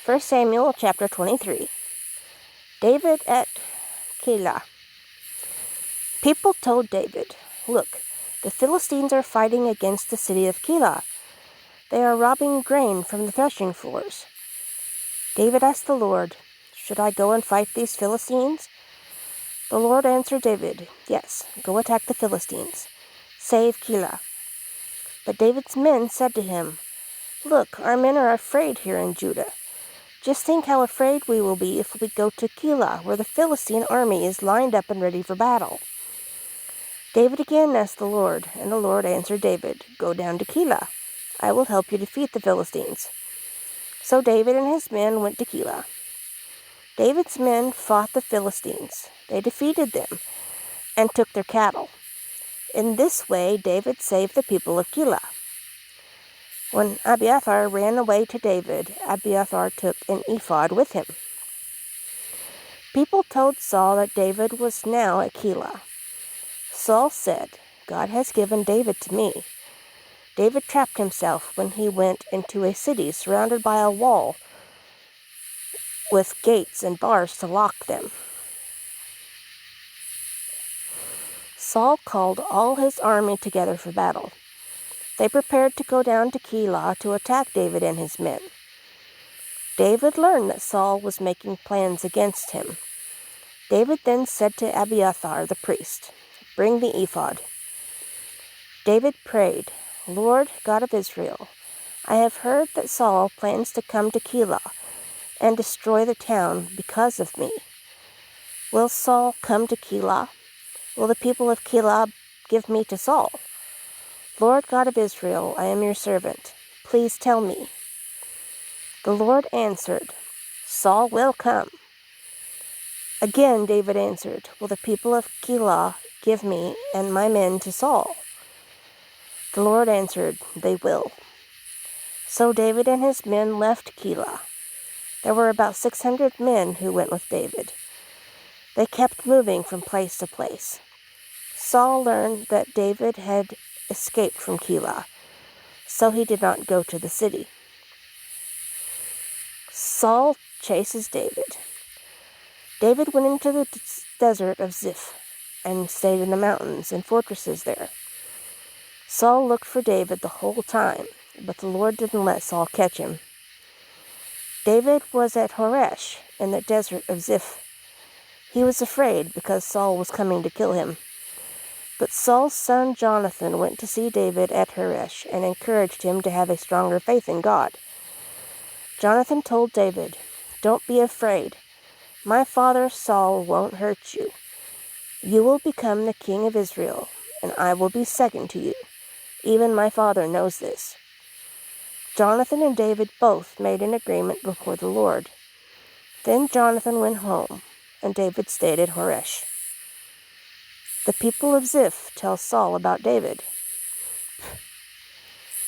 1 Samuel chapter 23. David at Keilah. People told David, "Look, the Philistines are fighting against the city of Keilah. They are robbing grain from the threshing floors." David asked the Lord, "Should I go and fight these Philistines?" The Lord answered David, "Yes, go attack the Philistines. Save Keilah." But David's men said to him, "Look, our men are afraid here in Judah. Just think how afraid we will be if we go to Keilah, where the Philistine army is lined up and ready for battle." David again asked the Lord, and the Lord answered David, "Go down to Keilah. I will help you defeat the Philistines." So David and his men went to Keilah. David's men fought the Philistines. They defeated them and took their cattle. In this way, David saved the people of Keilah. When Abiathar ran away to David, Abiathar took an ephod with him. People told Saul that David was now at Keilah. Saul said, "God has given David to me." David trapped himself when he went into a city surrounded by a wall with gates and bars to lock them. Saul called all his army together for battle. They prepared to go down to Keilah to attack David and his men. David learned that Saul was making plans against him. David then said to Abiathar the priest, "Bring the ephod." David prayed, "Lord, God of Israel, I have heard that Saul plans to come to Keilah and destroy the town because of me. Will Saul come to Keilah? Will the people of Keilah give me to Saul? Lord God of Israel, I am your servant. Please tell me." The Lord answered, "Saul will come." Again David answered, "Will the people of Keilah give me and my men to Saul?" The Lord answered, "They will." So David and his men left Keilah. There were about 600 men who went with David. They kept moving from place to place. Saul learned that David had escaped from Keilah, so he did not go to the city. Saul chases David. David went into the desert of Ziph and stayed in the mountains and fortresses there. Saul looked for David the whole time, but the Lord didn't let Saul catch him. David was at Horesh in the desert of Ziph. He was afraid because Saul was coming to kill him. But Saul's son Jonathan went to see David at Horesh and encouraged him to have a stronger faith in God. Jonathan told David, "Don't be afraid. My father Saul won't hurt you. You will become the king of Israel, and I will be second to you. Even my father knows this." Jonathan and David both made an agreement before the Lord. Then Jonathan went home, and David stayed at Horesh. The people of Ziph tell Saul about David.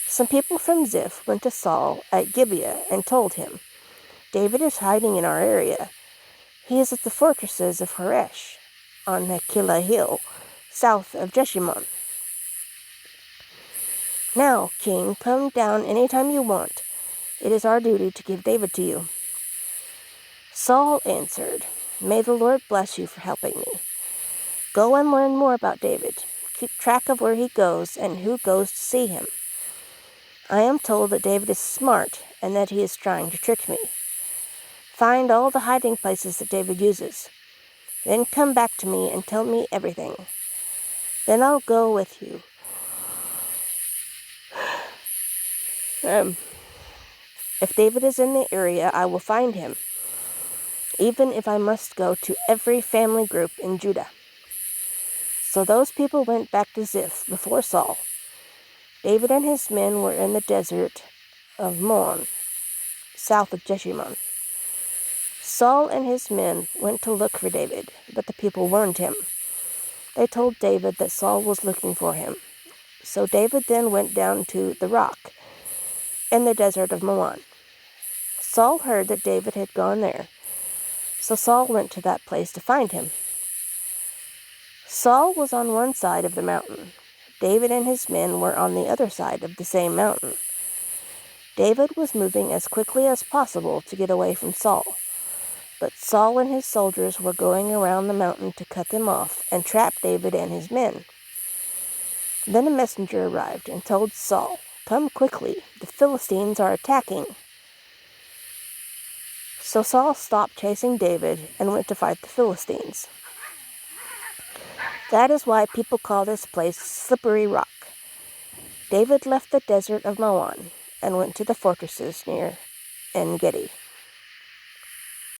Some people from Ziph went to Saul at Gibeah and told him, "David is hiding in our area. He is at the fortresses of Horesh on the Keilah hill, south of Jeshimon. Now, king, come down any time you want. It is our duty to give David to you." Saul answered, "May the Lord bless you for helping me. Go and learn more about David. Keep track of where he goes and who goes to see him. I am told that David is smart and that he is trying to trick me. Find all the hiding places that David uses. Then come back to me and tell me everything. Then I'll go with you. If David is in the area, I will find him, even if I must go to every family group in Judah." So those people went back to Ziph before Saul. David and his men were in the desert of Mon, south of Jeshimon. Saul and his men went to look for David, but the people warned him. They told David that Saul was looking for him. So David then went down to the rock in the desert of Mon. Saul heard that David had gone there, so Saul went to that place to find him. Saul was on one side of the mountain. David and his men were on the other side of the same mountain. David was moving as quickly as possible to get away from Saul, but Saul and his soldiers were going around the mountain to cut them off and trap David and his men. Then a messenger arrived and told Saul, "Come quickly, the Philistines are attacking." So Saul stopped chasing David and went to fight the Philistines. That is why people call this place Slippery Rock. David left the desert of Maon and went to the fortresses near En-Gedi.